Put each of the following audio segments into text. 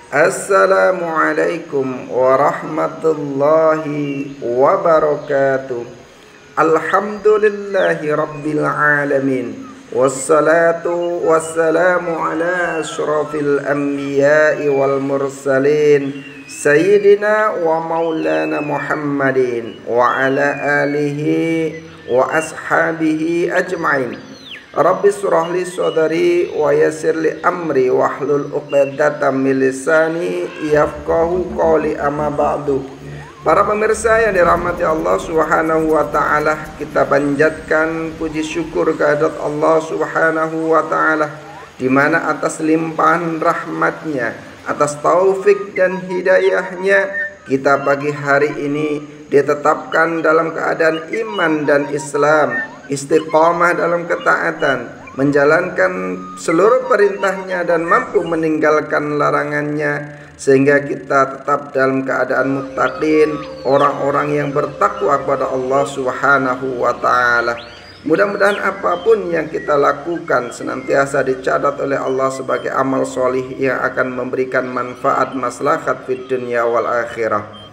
Assalamualaikum warahmatullahi wabarakatuh. Alhamdulillahi rabbil alamin. Wassalatu wassalamu ala asyrafil anbiya'i wal mursalin Sayyidina wa maulana Muhammadin wa ala alihi wa ashabihi ajma'in. Rabbi surah li sadri wa yassir li amri wahlul 'uqdatam min lisani yafqahu qawli, amma ba'du. Para pemirsa yang dirahmati Allah Subhanahu wa taala, kita panjatkan puji syukur kehadirat Allah Subhanahu wa taala, di mana atas limpahan rahmatnya, atas taufik dan hidayahnya, kita pagi hari ini ditetapkan dalam keadaan iman dan Islam, istiqamah dalam ketaatan, menjalankan seluruh perintahnya dan mampu meninggalkan larangannya, sehingga kita tetap dalam keadaan muttaqin, orang-orang yang bertakwa kepada Allah Subhanahu wa taala. Mudah-mudahan apapun yang kita lakukan senantiasa dicatat oleh Allah sebagai amal solih yang akan memberikan manfaat maslahat fid dunya wal akhirah.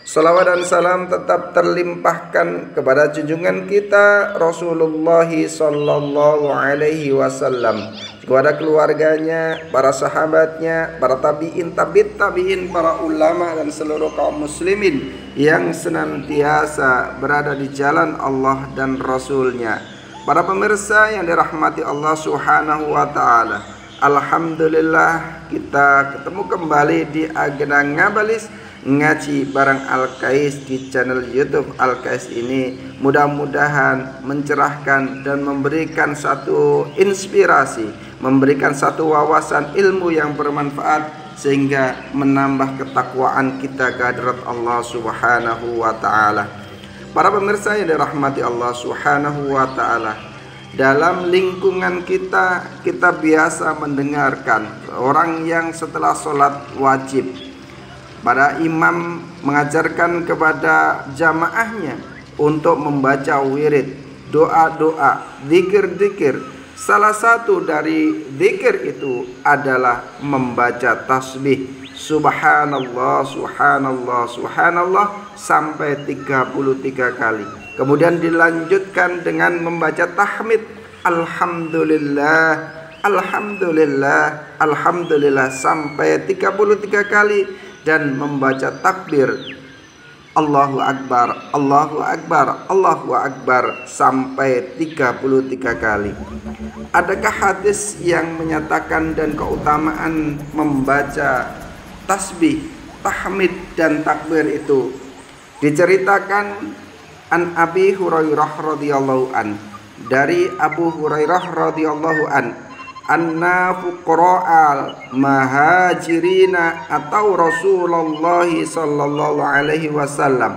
Salawat dan salam tetap terlimpahkan kepada junjungan kita Rasulullah sallallahu alaihi wasallam, kepada keluarganya, para sahabatnya, para tabi'in, tabi'in, para ulama dan seluruh kaum muslimin yang senantiasa berada di jalan Allah dan Rasulnya. Para pemirsa yang dirahmati Allah Subhanahu wa ta'ala, alhamdulillah kita ketemu kembali di agenda Ngabalis Ngaji bareng Al-Kais di channel YouTube Al-Kais ini. Mudah-mudahan mencerahkan dan memberikan satu inspirasi, memberikan satu wawasan ilmu yang bermanfaat, sehingga menambah ketakwaan kita kehadirat Allah Subhanahu wa taala. Para pemirsa yang dirahmati Allah Subhanahu wa taala, dalam lingkungan kita biasa mendengarkan orang yang setelah sholat wajib, para imam mengajarkan kepada jamaahnya untuk membaca wirid, doa-doa, zikir-zikir. Salah satu dari zikir itu adalah membaca tasbih subhanallah, subhanallah, subhanallah sampai 33 kali. Kemudian dilanjutkan dengan membaca tahmid alhamdulillah, alhamdulillah, alhamdulillah sampai 33 kali, dan membaca takbir Allahu Akbar, Allahu Akbar, Allahu Akbar sampai 33 kali. Adakah hadis yang menyatakan dan keutamaan membaca tasbih, tahmid dan takbir itu? Diceritakan an Abi Hurairah radhiyallahu an, dari Abu Hurairah radhiyallahu an, anna fuqara'al mahajirina atau Rasulullah sallallahu alaihi wasallam,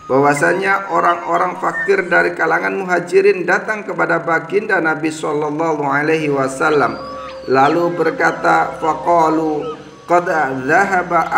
bahwasanya orang-orang fakir dari kalangan muhajirin datang kepada baginda Nabi sallallahu alaihi wasallam, lalu berkata, faqalu qad dhahaba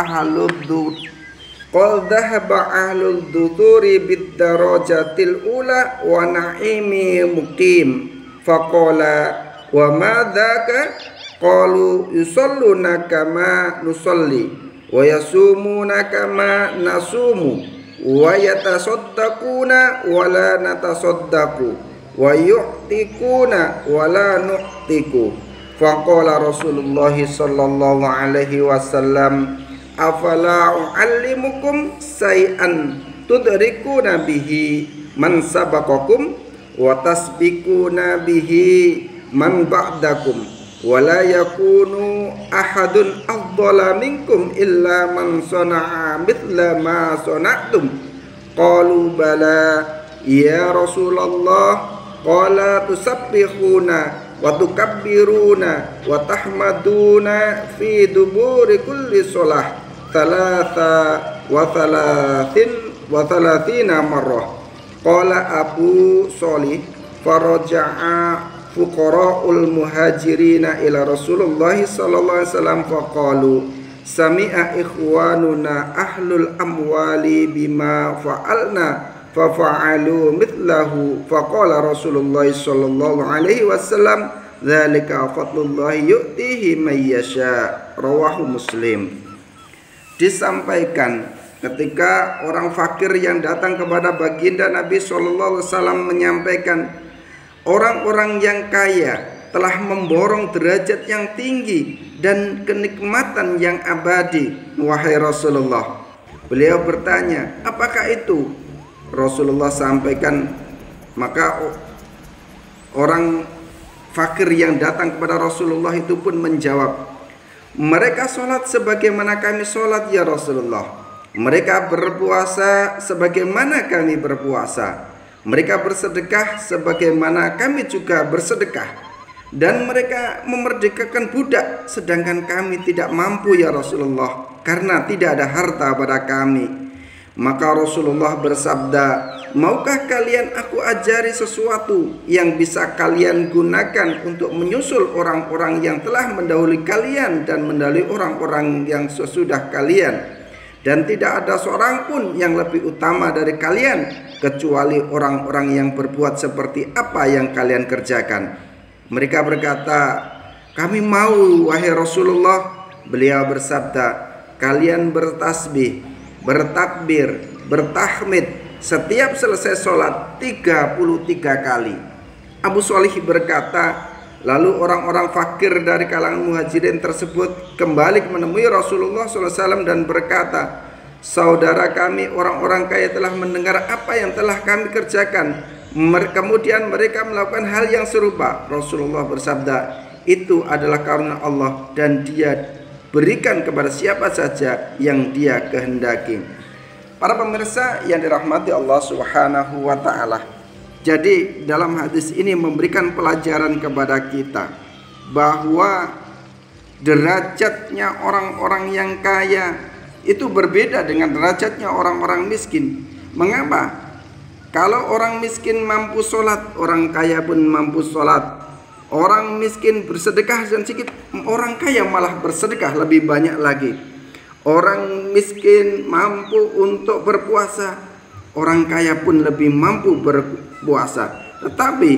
ahlul duturi bid darajatil ula wa na'imi muqim. Faqala wa ma dzaka? Qalu yusalluna kama nusalli wa yasumuna kama nasumu wa yatasaddaquna wa la natasaddaqu wa yu'tikuna wa la nu'tiku. Faqala Rasulullah sallallahu alaihi wasallam, afala u'allimukum say'an tudrikuna bihi man sabaqakum wa tasbiquna bihi man ba'dakum wa la yakunu ahadun afdala minkum illa man sana'a mithla ma sana'tum. Qalu bala ya Rasulullah. Qala tusabbihuna wa tukabbiruna wa tahmaduna fi duburi kulli shalah thalatha wa thalathina marrah. Qala Abu Shalih, faraja'a fuqara'ul muhajirina ila Rasulullah sallallahu alaihi wasallam faqalu sami'a ikhwanuna ahlul amwali bima fa'alna fafa'alu mithlahu. Faqala Rasulullah sallallahu alaihi wasallam dzalika fadlullah yu'tihi may yasha. Rawahu Muslim. disampaikan ketika orang fakir yang datang kepada baginda Nabi SAW menyampaikan, orang-orang yang kaya telah memborong derajat yang tinggi dan kenikmatan yang abadi, wahai Rasulullah. Beliau bertanya, apakah itu? Rasulullah sampaikan, maka orang fakir yang datang kepada Rasulullah itu pun menjawab, mereka sholat sebagaimana kami sholat ya Rasulullah. Mereka berpuasa sebagaimana kami berpuasa. Mereka bersedekah sebagaimana kami juga bersedekah. Dan mereka memerdekakan budak, sedangkan kami tidak mampu ya Rasulullah, karena tidak ada harta pada kami. Maka Rasulullah bersabda, maukah kalian aku ajari sesuatu yang bisa kalian gunakan untuk menyusul orang-orang yang telah mendahului kalian dan mendahului orang-orang yang sesudah kalian. Dan tidak ada seorang pun yang lebih utama dari kalian kecuali orang-orang yang berbuat seperti apa yang kalian kerjakan. Mereka berkata, kami mau wahai Rasulullah. Beliau bersabda, kalian bertasbih, bertakbir, bertahmid setiap selesai sholat 33 kali. Abu Shalih berkata, lalu orang-orang fakir dari kalangan muhajirin tersebut kembali menemui Rasulullah SAW dan berkata, saudara kami orang-orang kaya telah mendengar apa yang telah kami kerjakan. Kemudian mereka melakukan hal yang serupa. Rasulullah bersabda, itu adalah karunia Allah dan Dia berikan kepada siapa saja yang Dia kehendaki. Para pemirsa yang dirahmati Allah Subhanahu wa taala. Jadi dalam hadis ini memberikan pelajaran kepada kita bahwa derajatnya orang-orang yang kaya itu berbeda dengan derajatnya orang-orang miskin. Mengapa? Kalau orang miskin mampu sholat, orang kaya pun mampu sholat. Orang miskin bersedekah dan sedikit, orang kaya malah bersedekah lebih banyak lagi. Orang miskin mampu untuk berpuasa, orang kaya pun lebih mampu berpuasa. Tetapi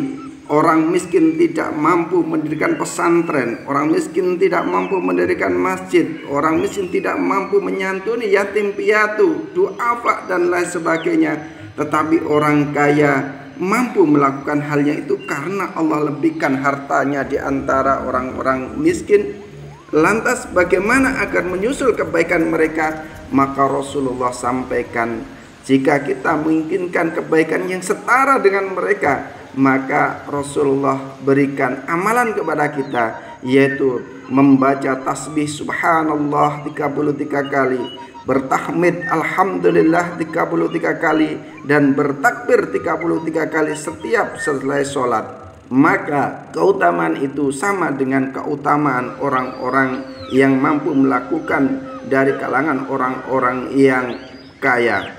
orang miskin tidak mampu mendirikan pesantren, orang miskin tidak mampu mendirikan masjid, orang miskin tidak mampu menyantuni yatim piatu, duafa dan lain sebagainya. Tetapi orang kaya mampu melakukan halnya itu karena Allah lebihkan hartanya di antara orang-orang miskin. Lantas bagaimana agar menyusul kebaikan mereka? Maka Rasulullah sampaikan, jika kita menginginkan kebaikan yang setara dengan mereka, maka Rasulullah berikan amalan kepada kita, yaitu membaca tasbih subhanallah 33 kali, bertahmid alhamdulillah 33 kali, dan bertakbir 33 kali setiap selesai sholat. Maka keutamaan itu sama dengan keutamaan orang-orang yang mampu melakukan dari kalangan orang-orang yang kaya.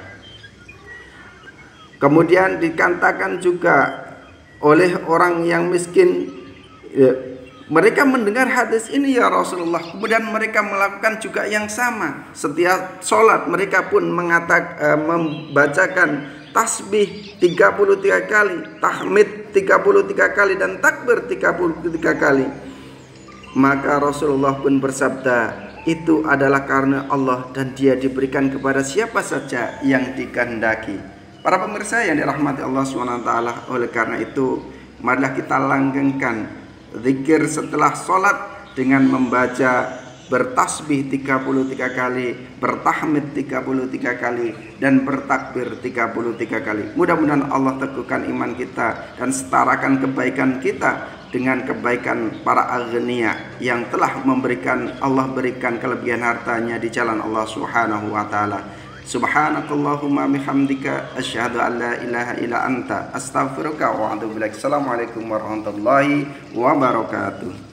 Kemudian dikatakan juga oleh orang yang miskin, mereka mendengar hadis ini ya Rasulullah, kemudian mereka melakukan juga yang sama. Setiap sholat mereka pun membacakan tasbih 33 kali, tahmid 33 kali, dan takbir 33 kali. Maka Rasulullah pun bersabda, itu adalah karena Allah dan Dia diberikan kepada siapa saja yang dikehendaki. Para pemirsa yang dirahmati Allah SWT, oleh karena itu marilah kita langgengkan zikir setelah sholat dengan membaca bertasbih 33 kali, bertahmid 33 kali, dan bertakbir 33 kali. Mudah-mudahan Allah teguhkan iman kita dan setarakan kebaikan kita dengan kebaikan para aghnia yang telah Allah berikan kelebihan hartanya di jalan Allah Subhanahu wa taala. Subhanakallahumma bihamdika asyhadu an la ilaha illa anta astaghfiruka wa atubu ilaik. Assalamualaikum warahmatullahi wabarakatuh.